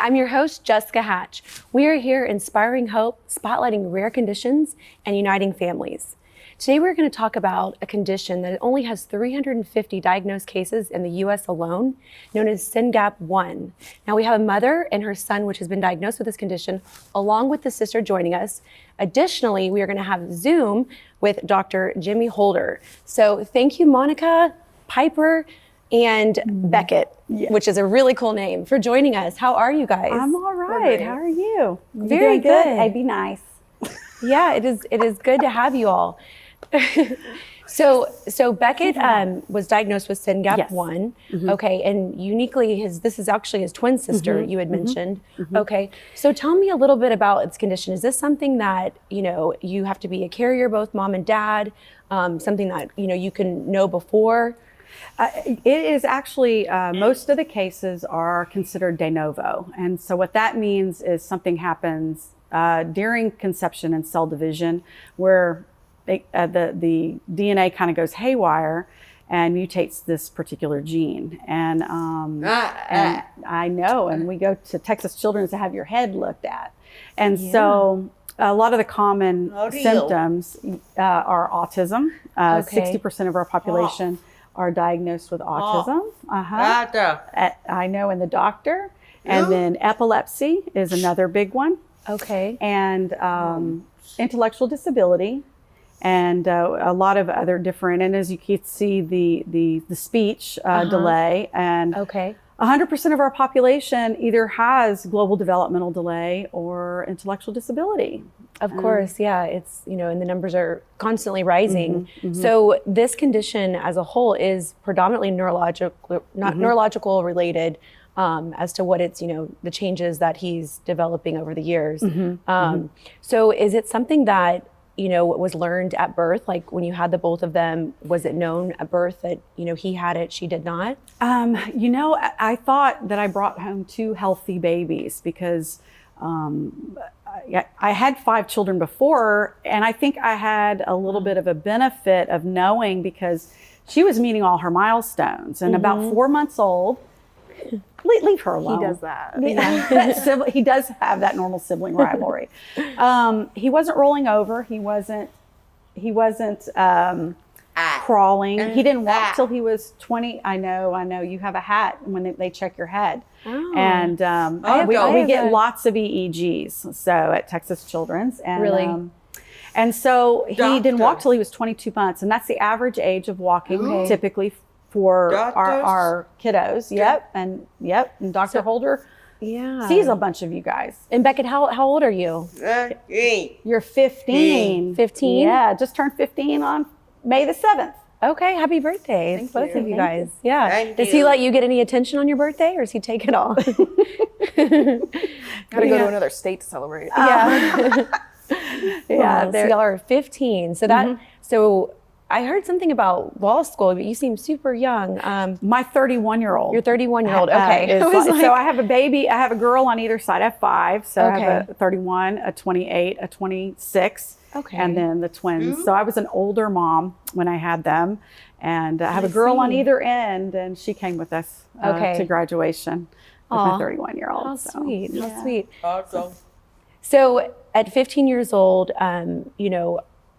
I'm your host, Jessica Hatch. We are here inspiring hope, spotlighting rare conditions, and uniting families. Today we're going to talk about a condition that only has 350 diagnosed cases in the US alone, known as SYNGAP1. Now we have a mother and her son which has been diagnosed with this condition, along with the sister joining us. Additionally, we are going to have Zoom with Dr. Lloyd Holder. So thank you, Monica, Piper, and Beckett, which is a really cool name, for joining us. How are you guys? I'm all right. How are you? Very good. Hey, be nice. Yeah, it is good to have you all. So Beckett was diagnosed with SYNGAP1. Yes. Okay, and uniquely this is actually his twin sister you had mentioned. Okay, so tell me a little bit about its condition. Is this something that you have to be a carrier, both mom and dad? Something that you can know before? It is actually, most of the cases are considered de novo. And so what that means is something happens during conception and cell division where the DNA kind of goes haywire and mutates this particular gene. And I know, and we go to Texas Children's to have your head looked at. And so a lot of the common symptoms are autism. 60% of our population are diagnosed with autism. I know, and the doctor. And then epilepsy is another big one. Okay. And intellectual disability, and a lot of other different. And as you can see, the speech delay, and 100% of our population either has global developmental delay or intellectual disability. Of course, yeah, it's, and the numbers are constantly rising. So this condition as a whole is predominantly neurological related, as to what it's, the changes that he's developing over the years. So is it something that, was learned at birth? Like when you had the both of them, was it known at birth that, he had it, she did not? I thought that I brought home two healthy babies because I had 5 children before, and I think I had a little bit of a benefit of knowing because she was meeting all her milestones. And about 4 months old, leave her alone. He does that. Yeah. He does have that normal sibling rivalry. He wasn't rolling over. He wasn't crawling. He didn't walk till he was 20. I know. You have a hat when they check your head. Oh. And we get lots of EKGs. So at Texas Children's. And, really? And so he didn't walk till he was 22 months. And that's the average age of walking typically for our kiddos. And Dr. Holder sees a bunch of you guys. And Beckett, how old are you? You're 15. 15? Yeah, just turned 15 on May the 7th. Okay, happy birthday. Thank both you. of you guys. Yeah. Does he let you get any attention on your birthday, or does he take it all? Gotta go to another state to celebrate. So y'all are 15. So so I heard something about law school, but you seem super young. My 31-year-old. Your 31-year-old, okay. So I have a baby, I have a girl on either side. I have 5. So I have a 31, a 28, a 26, and then the twins. So I was an older mom when I had them. And I have a girl on either end, and she came with us to graduation with my 31-year-old. How sweet, how sweet. Awesome. So at 15 years old,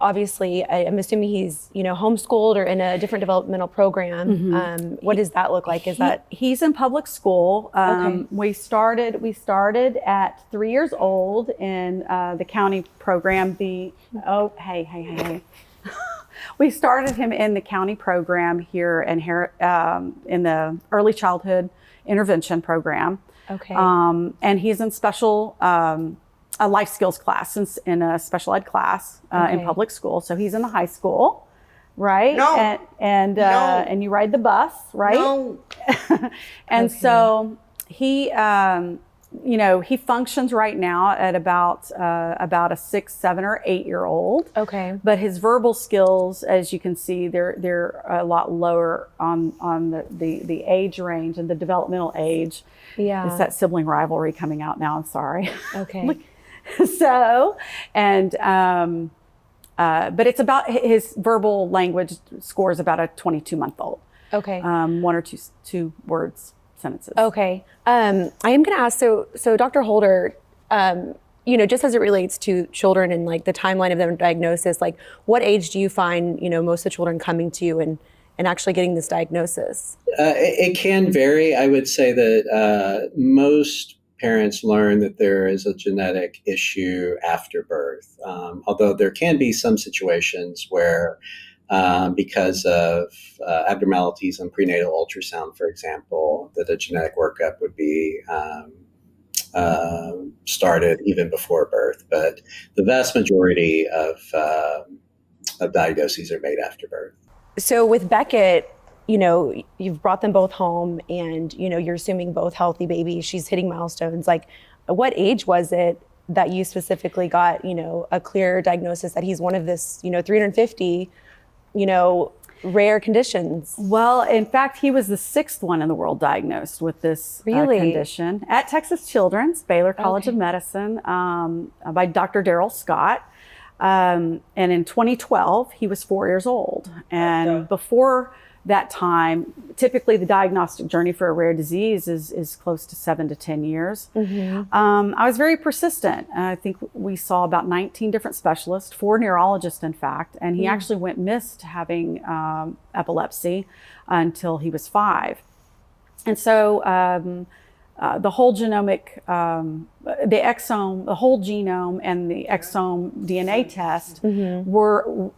obviously, I'm assuming he's, homeschooled or in a different developmental program. What does that look like? He's in public school. We started at 3 years old in the county program. We started him in the county program here in the early childhood intervention program. And he's in special a life skills class in a special ed class in public school. So he's in the high school, right? No. And you ride the bus, right? No. And so he, he functions right now at about a 6, 7, or 8-year-old. Okay. But his verbal skills, as you can see, they're a lot lower on the age range and the developmental age. Yeah. It's that sibling rivalry coming out now. I'm sorry. Okay. So, and, but it's about his verbal language score is about a 22-month-old. Okay. 1 or 2 words. sentences. Okay. I am going to ask, so Dr. Holder, just as it relates to children and like the timeline of their diagnosis, like what age do you find, most of the children coming to you and actually getting this diagnosis? It can vary. I would say that most parents learn that there is a genetic issue after birth, although there can be some situations where because of abnormalities in prenatal ultrasound, for example, that a genetic workup would be started even before birth. But the vast majority of diagnoses are made after birth. So with Beckett, you've brought them both home and, you're assuming both healthy babies. She's hitting milestones. Like, what age was it that you specifically got, a clear diagnosis that he's one of this, 350, rare conditions? Well, in fact, he was the 6th one in the world diagnosed with this condition at Texas Children's, Baylor College of Medicine, by Dr. Darrell Scott. And in 2012, he was 4 years old. And before that time, typically the diagnostic journey for a rare disease is close to 7 to 10 years. I was very persistent. I think we saw about 19 different specialists, 4 neurologists, in fact, and he actually went missed having epilepsy until he was 5. And so the whole genomic, the exome, the whole genome and the exome DNA test were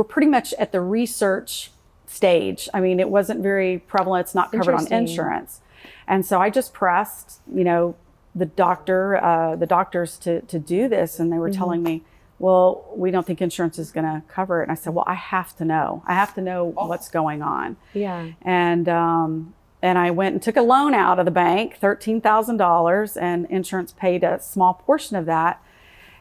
pretty much at the research stage. I mean, it wasn't very prevalent. It's not covered on insurance. And so I just pressed, the doctors to do this. And they were telling me, well, we don't think insurance is going to cover it. And I said, well, I have to know. I have to know what's going on. Yeah. And I went and took a loan out of the bank, $13,000, and insurance paid a small portion of that.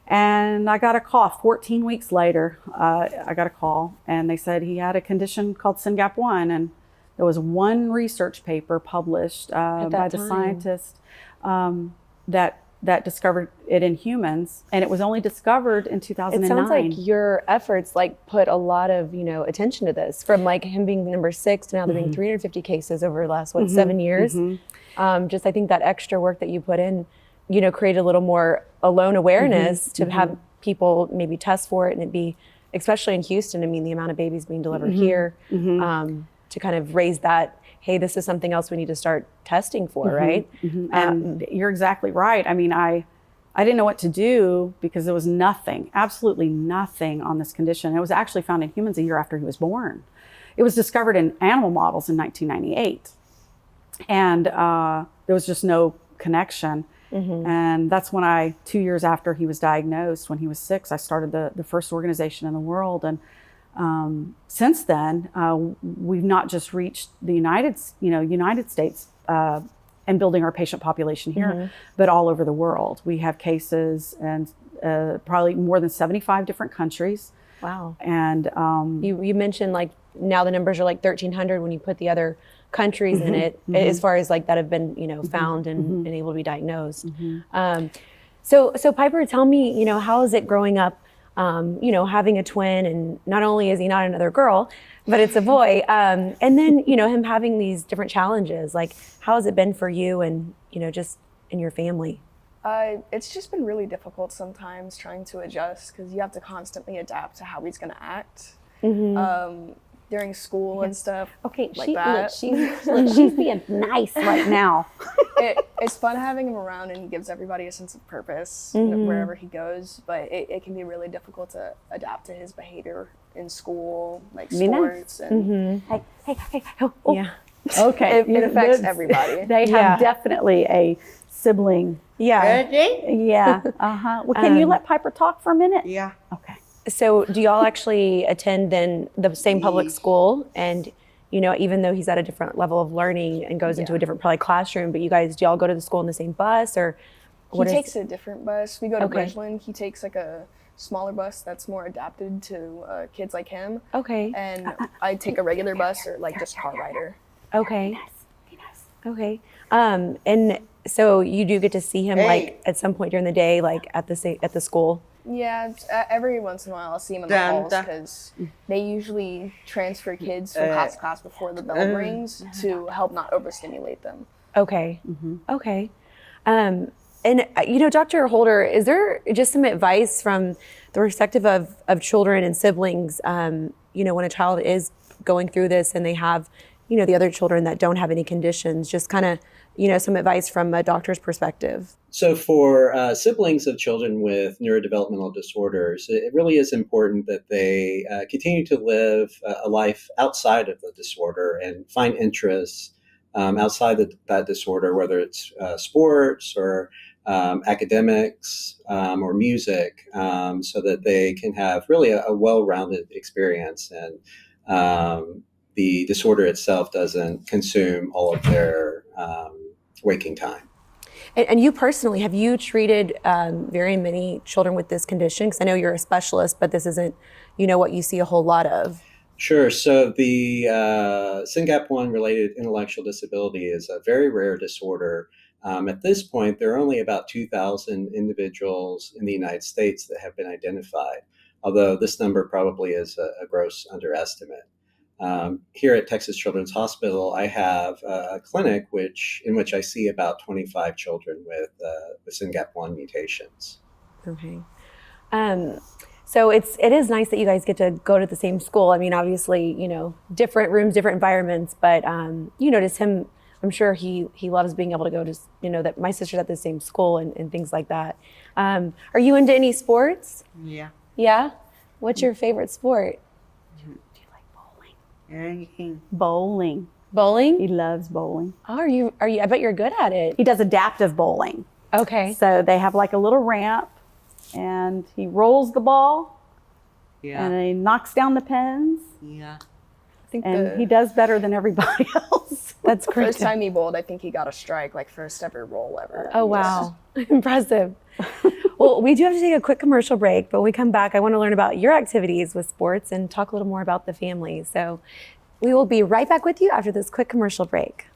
And I got a call 14 weeks later. I got a call and they said he had a condition called SYNGAP1. And there was one research paper published by the scientist that discovered it in humans. And it was only discovered in 2009. It sounds like your efforts put a lot of, attention to this, from him being number 6 to now there being 350 cases over the last, 7 years. Just I think that extra work that you put in, create a little more alone awareness to have people maybe test for it, and it'd be, especially in Houston, I mean, the amount of babies being delivered here, to kind of raise that, hey, this is something else we need to start testing for, right? And you're exactly right. I mean, I didn't know what to do because there was nothing, absolutely nothing on this condition. It was actually found in humans a year after he was born. It was discovered in animal models in 1998. And there was just no connection. And that's when 2 years after he was diagnosed, when he was 6, I started the first organization in the world. And since then, we've not just reached the United States and building our patient population here, but all over the world. We have cases in probably more than 75 different countries. Wow. And you mentioned now the numbers are 1,300 when you put the other countries in it, as far as that have been found and able to be diagnosed. So Piper, tell me, how is it growing up, having a twin, and not only is he not another girl, but it's a boy, and then him having these different challenges. How has it been for you and just in your family? It's just been really difficult sometimes trying to adjust, because you have to constantly adapt to how he's going to act. During school and stuff. Okay, that. She's being nice right now. It's fun having him around, and he gives everybody a sense of purpose wherever he goes, but it can be really difficult to adapt to his behavior in school, sports. And Hey. Yeah. Okay. It affects everybody. They have definitely a sibling. Yeah. Yeah. Well, can you let Piper talk for a minute? Yeah. Okay. So do y'all actually attend then the same public school? And, even though he's at a different level of learning and goes into a different probably classroom, but do y'all go to the school in the same bus, or he takes a different bus? We go to Bridgeland. He takes a smaller bus that's more adapted to kids like him. Okay. And I take a regular bus, or just car rider. Okay. Okay. And so you do get to see him at some point during the day, at the school? Yeah, every once in a while I'll see him in the halls, because they usually transfer kids from class to class before the bell rings to help not overstimulate them. Okay. Okay. And Dr. Holder, is there just some advice from the perspective of children and siblings, when a child is going through this and they have, the other children that don't have any conditions, just kind of, some advice from a doctor's perspective? So for siblings of children with neurodevelopmental disorders, it really is important that they continue to live a life outside of the disorder and find interests outside that disorder, whether it's sports or academics or music, so that they can have really a well-rounded experience, and the disorder itself doesn't consume all of their waking time. And you personally, have you treated very many children with this condition? Because I know you're a specialist, but this isn't, what you see a whole lot of. Sure. So the SYNGAP1 related intellectual disability is a very rare disorder. At this point, there are only about 2,000 individuals in the United States that have been identified, although this number probably is a gross underestimate. Here at Texas Children's Hospital, I have a clinic in which I see about 25 children with SYNGAP1 mutations. Okay. So it is nice that you guys get to go to the same school. I mean, obviously, different rooms, different environments, but just him, I'm sure he loves being able to go to, that my sister's at the same school and things like that. Are you into any sports? Yeah. Yeah? What's your favorite sport? Anything. Bowling. Bowling? He loves bowling. Oh, are you, I bet you're good at it. He does adaptive bowling. Okay. So they have like a little ramp, and he rolls the ball, Yeah. and he knocks down the pins, Yeah. I think and he does better than everybody else. That's the great. first time he bowled, I think he got a strike, like first ever roll ever. Oh, wow. Impressive. Well, we do have to take a quick commercial break, but when we come back, I want to learn about your activities with sports and talk a little more about the family. So we will be right back with you after this quick commercial break.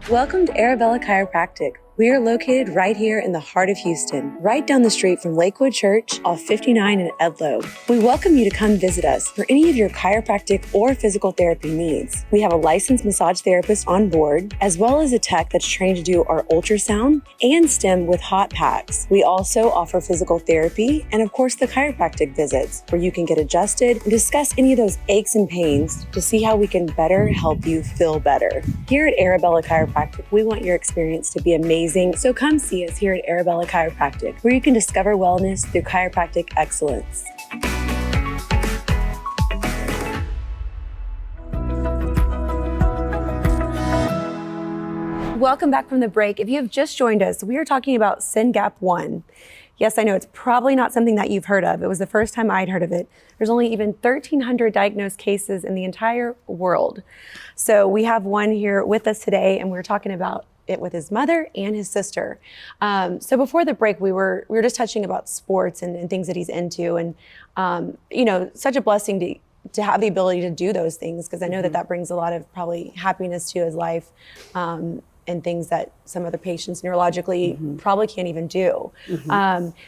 Welcome to Arabella Chiropractic. We are located right here in the heart of Houston, right down the street from Lakewood Church off 59 in Edlow. We welcome you to come visit us for any of your chiropractic or physical therapy needs. We have a licensed massage therapist on board, as well as a tech that's trained to do our ultrasound and stim with hot packs. We also offer physical therapy and, of course, the chiropractic visits where you can get adjusted and discuss any of those aches and pains to see how we can better help you feel better. Here at Arabella Chiropractic, we want your experience to be amazing. So come see us here at Arabella Chiropractic, where you can discover wellness through chiropractic excellence. Welcome back from the break. If you have just joined us, we are talking about SYNGAP1. Yes, I know it's probably not something that you've heard of. It was the first time I'd heard of it. There's only even 1,300 diagnosed cases in the entire world. So we have one here with us today, and we're talking about it with his mother and his sister. So before the break, we were just touching about sports and things that he's into, and such a blessing to have the ability to do those things, because I know that brings a lot of probably happiness to his life, and things that some other patients neurologically probably can't even do.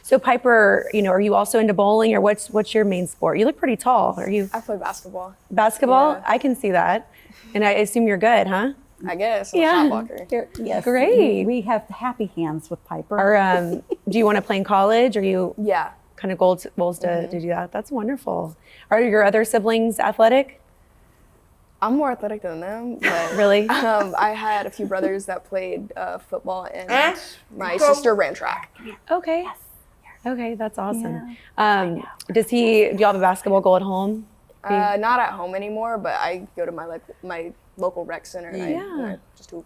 So Piper, are you also into bowling, or what's your main sport? You look pretty tall. Are you? I play basketball. Basketball? Yeah. I can see that, and I assume you're good, huh? I guess. I'm a shot blocker. Yes. Great. We have happy hands with Piper. Or do you want to play in college? Or you Yeah. kind of goals to do that? That's wonderful. Are your other siblings athletic? I'm more athletic than them, but Really? I had a few brothers that played football, and my sister ran track. Okay. Yes. Okay, that's awesome. Do y'all have a basketball goal at home? Not at home anymore, but I go to my local rec center and I just hoop.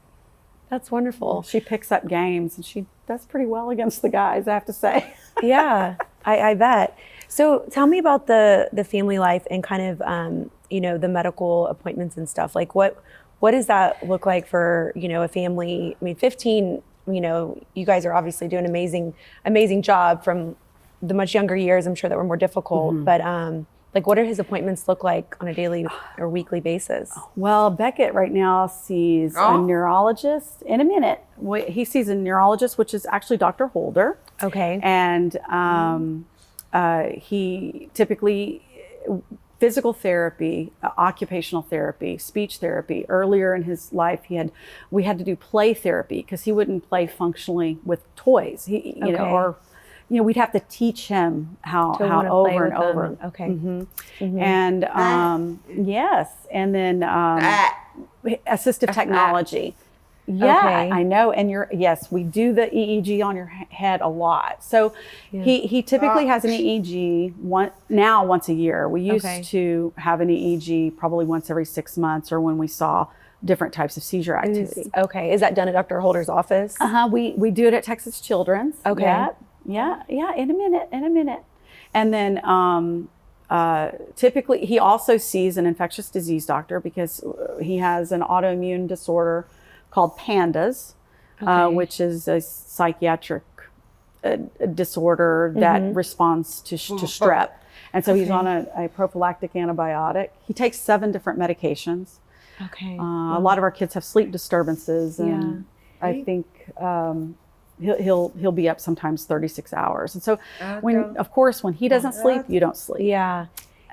That's wonderful. She picks up games, and she does pretty well against the guys, I have to say. Yeah, I bet. So tell me about the family life and kind of the medical appointments and stuff. Like what does that look like for a family? I mean, 15. You guys are obviously doing an amazing job from the much younger years. I'm sure that were more difficult, but what do his appointments look like on a daily or weekly basis? Well, Beckett right now sees a neurologist in a minute. He sees a neurologist, which is actually Dr. Holder. Okay. And he typically physical therapy, occupational therapy, speech therapy. Earlier in his life, we had to do play therapy because he wouldn't play functionally with toys. We'd have to teach him how over and over. Okay. And yes, and then assistive technology. Yeah, Okay. I know. And yes, we do the EEG on your head a lot. So he typically has an EEG once a year. We used to have an EEG probably once every 6 months, or when we saw different types of seizure activity. Okay. Is that done at Dr. Holder's office? We do it at Texas Children's. Okay. Yeah. In a minute. And then typically he also sees an infectious disease doctor because he has an autoimmune disorder called PANDAS, which is a psychiatric disorder that responds to strep. And so he's on a prophylactic antibiotic. He takes 7 different medications. Okay. A lot of our kids have sleep disturbances, and I think he'll be up sometimes 36 hours. And so when he doesn't sleep, you don't sleep. Yeah.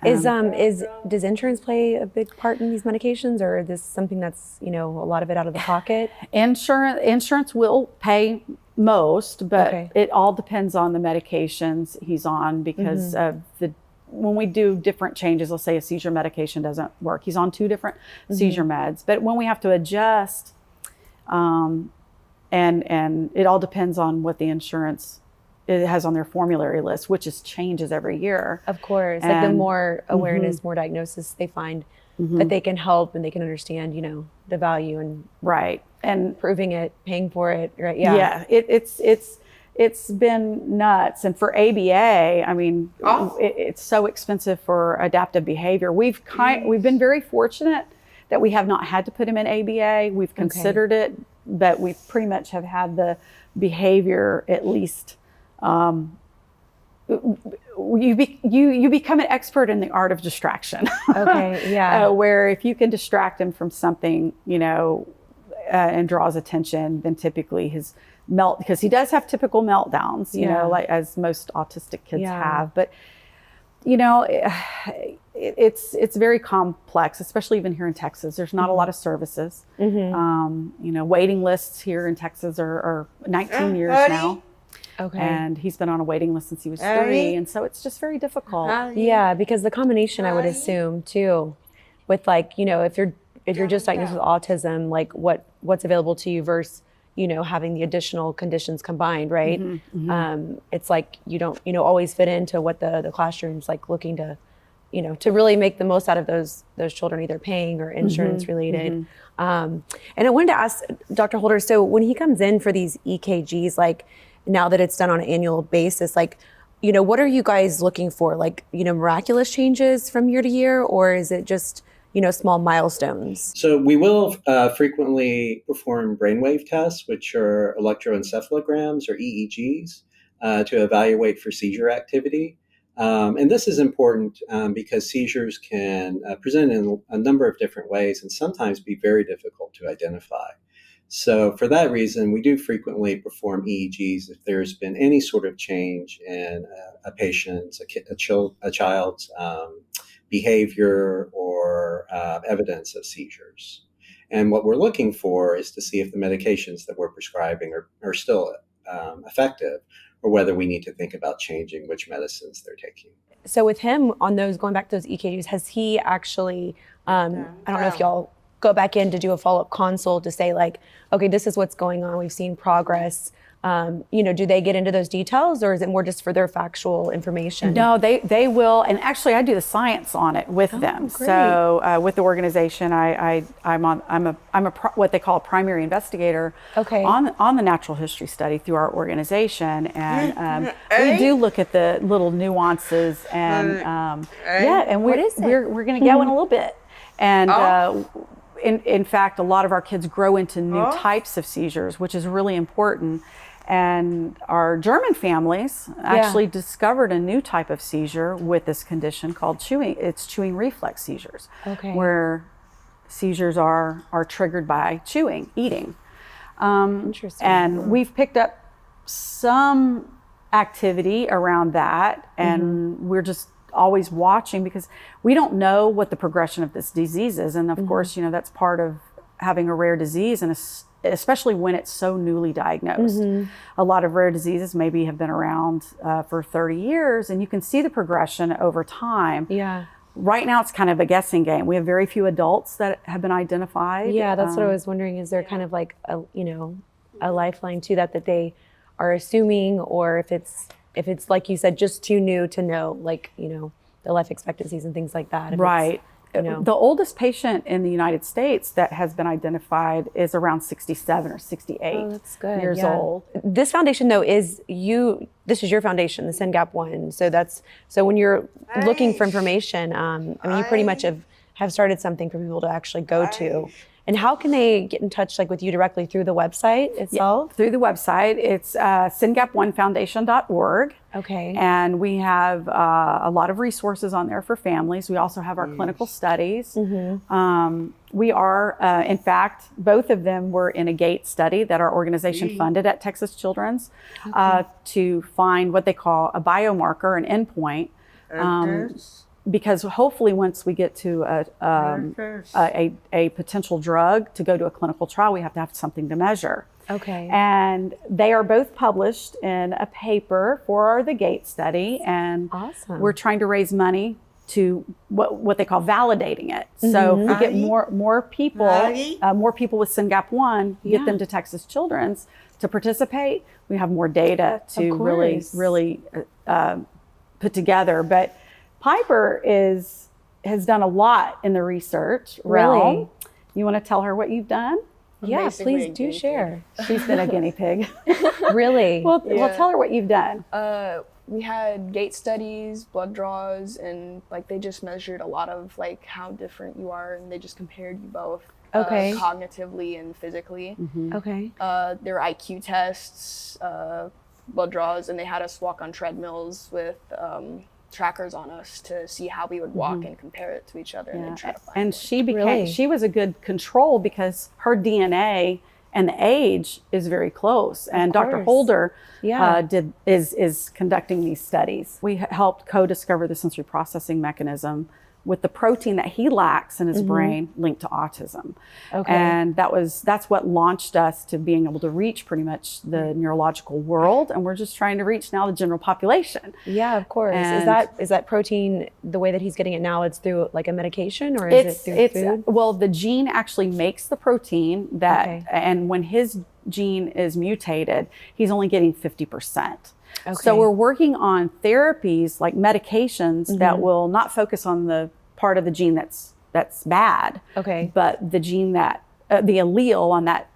Does insurance play a big part in these medications, or is this something that's, a lot of it out of the pocket? Insurance will pay most, but it all depends on the medications he's on, because when we do different changes, let's say a seizure medication doesn't work. He's on 2 different seizure meds, but when we have to adjust, and it all depends on what the insurance it has on their formulary list, which changes every year. Of course. Like the more awareness, more diagnosis they find that they can help and they can understand, the value and and proving it, paying for it. Right. Yeah. It's been nuts. And for ABA, I mean, it's so expensive for adaptive behavior. We've been very fortunate that we have not had to put him in ABA. We've considered it, but we pretty much have had the behavior at least. You become an expert in the art of distraction. Okay, yeah. Where if you can distract him from something, and draws attention, then typically because he does have typical meltdowns, like as most autistic kids have. But it's very complex, especially even here in Texas. There's not a lot of services. Waiting lists here in Texas are 19 years now. Okay. And he's been on a waiting list since he was 3. And so it's just very difficult. Yeah, because the combination, I would assume too, with if you're just diagnosed with autism, like what's available to you versus, having the additional conditions combined, right? It's like you don't, always fit into what the classroom's like looking to, to really make the most out of those children, either paying or insurance related. And I wanted to ask Dr. Holder, so when he comes in for these EKGs, like now that it's done on an annual basis, like, what are you guys looking for? Like, miraculous changes from year to year, or is it just, small milestones? So we will frequently perform brainwave tests, which are electroencephalograms or EEGs, to evaluate for seizure activity. And this is important because seizures can present in a number of different ways and sometimes be very difficult to identify. So for that reason, we do frequently perform EEGs if there's been any sort of change in a patient's, a child's behavior or evidence of seizures. And what we're looking for is to see if the medications that we're prescribing are still effective, or whether we need to think about changing which medicines they're taking. So with him on those, going back to those EKGs, has he actually, I don't know if y'all go back in to do a follow-up consult to say like, okay, this is what's going on. We've seen progress. Do they get into those details, or is it more just for their factual information? No, they will. And actually I do the science on it with them. Great. So with the organization, I'm what they call a primary investigator on the natural history study through our organization. And we do look at the little nuances and and we're going to go in a little bit. And in fact, a lot of our kids grow into new types of seizures, which is really important. And our German families actually discovered a new type of seizure with this condition called chewing. It's chewing reflex seizures, where seizures are triggered by eating. Interesting. And we've picked up some activity around that, and we're just always watching, because we don't know what the progression of this disease is. And of course, you know, that's part of having a rare disease, and especially when it's so newly diagnosed. A lot of rare diseases maybe have been around for 30 years, and you can see the progression over time. Yeah. Right now, it's kind of a guessing game. We have very few adults that have been identified. Yeah, that's what I was wondering. Is there kind of like a, you know, a lifeline to that they are assuming, or if it's like you said, just too new to know, like, you know, the life expectancies and things like that. Right. You know. The oldest patient in the United States that has been identified is around 67 or 68 that's good. years old. This foundation, though, this is your foundation, the SYNGAP1. So when you're looking for information, I mean, you pretty much have started something for people to actually go to. And how can they get in touch, like, with you directly through the website itself? Yeah, through the website. It's SYNGAP1foundation.org. Okay. And we have a lot of resources on there for families. We also have our clinical studies. We are, in fact, both of them were in a GATE study that our organization funded at Texas Children's to find what they call a biomarker, an endpoint. Because hopefully once we get to a potential drug to go to a clinical trial, we have to have something to measure. Okay. And they are both published in a paper for the GATE study. And awesome. We're trying to raise money to what they call validating it. So if we get more people with SYNGAP1, get them to Texas Children's to participate, we have more data to really put together. But Piper has done a lot in the research realm. You want to tell her what you've done? Yeah, please do share. She's been a guinea pig. Really? Well, tell her what you've done. We had gait studies, blood draws, and like they just measured a lot of like how different you are, and they just compared you both cognitively and physically. Okay. There were IQ tests, blood draws, and they had us walk on treadmills with trackers on us to see how we would walk and compare it to each other and then try to find and one. she was a good control because her DNA and the age is very close. And Dr. Holder is conducting these studies. We helped co-discover the sensory processing mechanism with the protein that he lacks in his brain linked to autism. Okay. And that's what launched us to being able to reach pretty much the neurological world. And we're just trying to reach now the general population. Yeah, of course. And is that protein, the way that he's getting it now, it's through like a medication, or is it through food? Well, the gene actually makes the protein and when his gene is mutated, he's only getting 50%. Okay. So we're working on therapies like medications that will not focus on the part of the gene that's bad, but the gene that the allele on that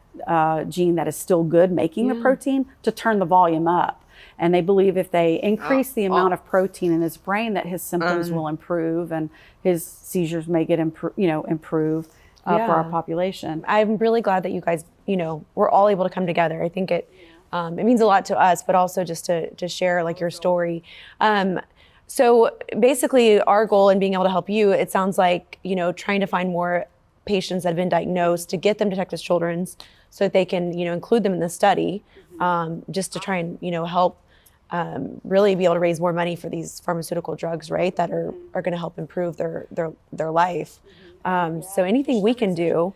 gene that is still good making the protein to turn the volume up. And they believe if they increase the amount of protein in his brain, that his symptoms will improve and his seizures may get improved for our population. I'm really glad that you guys, we're all able to come together. I think it means a lot to us, but also just to share like your story. So basically our goal in being able to help you, it sounds like, trying to find more patients that have been diagnosed to get them to Texas Children's so that they can, include them in the study, just to try and, help really be able to raise more money for these pharmaceutical drugs, right, that are going to help improve their life. So anything we can do,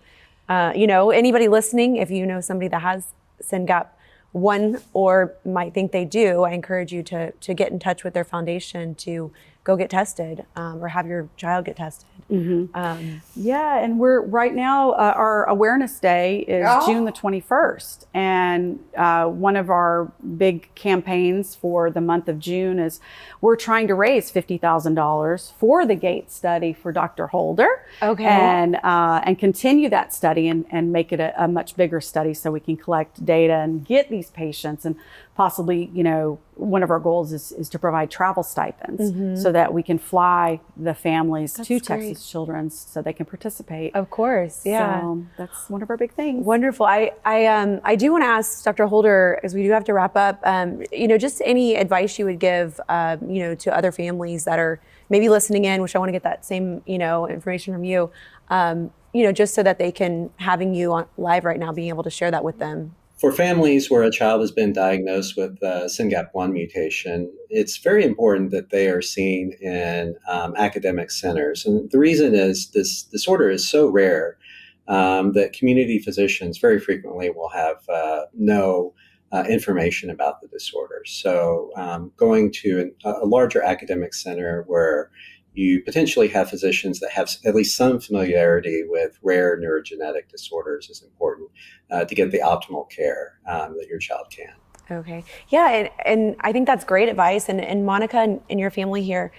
anybody listening, if you know somebody that has SYNGAP1 or might think they do, I encourage you to get in touch with their foundation to go get tested or have your child get tested. And we're right now, our awareness day is June the 21st. And one of our big campaigns for the month of June is we're trying to raise $50,000 for the GATE study for Dr. Holder. And continue that study and make it a much bigger study so we can collect data and get these patients, and possibly, one of our goals is to provide travel stipends so that we can fly the families to Texas Children's so they can participate. Of course, yeah. So that's one of our big things. Wonderful. I do want to ask Dr. Holder, as we do have to wrap up, just any advice you would give, to other families that are maybe listening in, which I want to get that same, information from you, just so that they can, having you on live right now, being able to share that with them. For families where a child has been diagnosed with SYNGAP1 mutation, it's very important that they are seen in academic centers. And the reason is this disorder is so rare that community physicians very frequently will have no information about the disorder. So going to a larger academic center where you potentially have physicians that have at least some familiarity with rare neurogenetic disorders is important to get the optimal care that your child can. Okay. Yeah, and I think that's great advice. And Monica and your family here,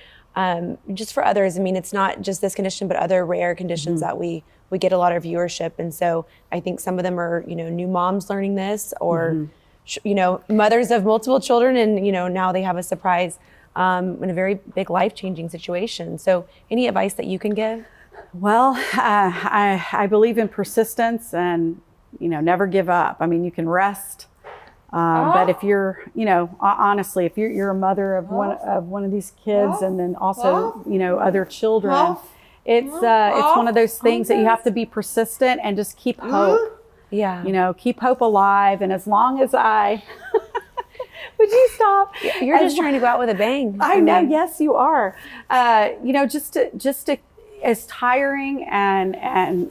just for others, I mean, it's not just this condition, but other rare conditions that we get a lot of viewership. And so I think some of them are, new moms learning this, or, mothers of multiple children, and, now they have a surprise in a very big life-changing situation. So any advice that you can give? Well, I believe in persistence and, never give up. I mean, you can rest, but if you're, honestly, if you're a mother of one of these kids, and then also, other children, it's one of those things that you have to be persistent and just keep hope. Yeah. Keep hope alive. And as long as would you stop? You're just trying to go out with a bang. I know. Yes, you are. Just to, as tiring and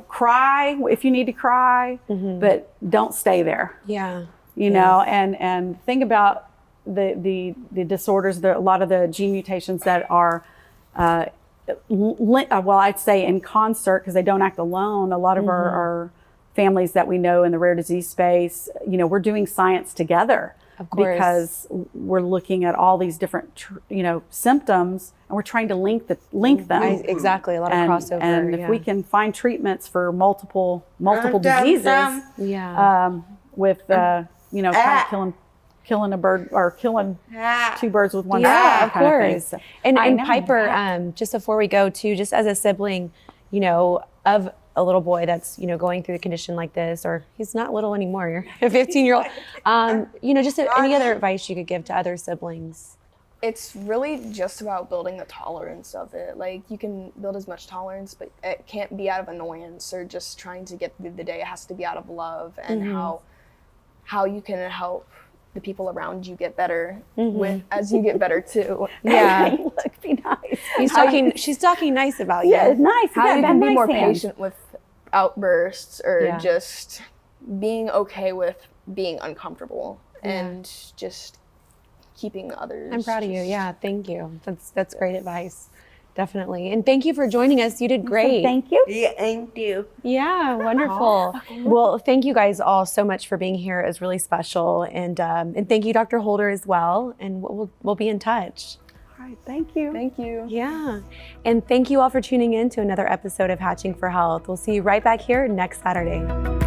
cry if you need to cry, but don't stay there. Yeah. And think about the disorders, a lot of the gene mutations that are, I'd say in concert, because they don't act alone. A lot of our families that we know in the rare disease space, we're doing science together. Of course. Because we're looking at all these different, symptoms, and we're trying to link them. Exactly, a lot of crossover. And if we can find treatments for multiple diseases, with kind of killing a bird, or killing two birds with one stone. Yeah, of course. And Piper, just before we go too, just as a sibling, of a little boy that's, going through a condition like this, or he's not little anymore, you're a 15-year-old, just any other advice you could give to other siblings? It's really just about building the tolerance of it. Like, you can build as much tolerance, but it can't be out of annoyance or just trying to get through the day. It has to be out of love, and how you can help the people around you get better as you get better too. Yeah. Look, be nice. She's talking nice about you. Yeah, nice. How you can be nice more hands. patient with outbursts, or just being okay with being uncomfortable, and just keeping others. I'm proud of you. Yeah, thank you. That's great advice. Definitely. And thank you for joining us. You did great. Thank you. Yeah, thank you. Yeah, wonderful. Well, thank you guys all so much for being here. It was really special. And thank you, Dr. Holder, as well. And we'll be in touch. All right. Thank you. Thank you. Yeah. And thank you all for tuning in to another episode of Hatching for Health. We'll see you right back here next Saturday.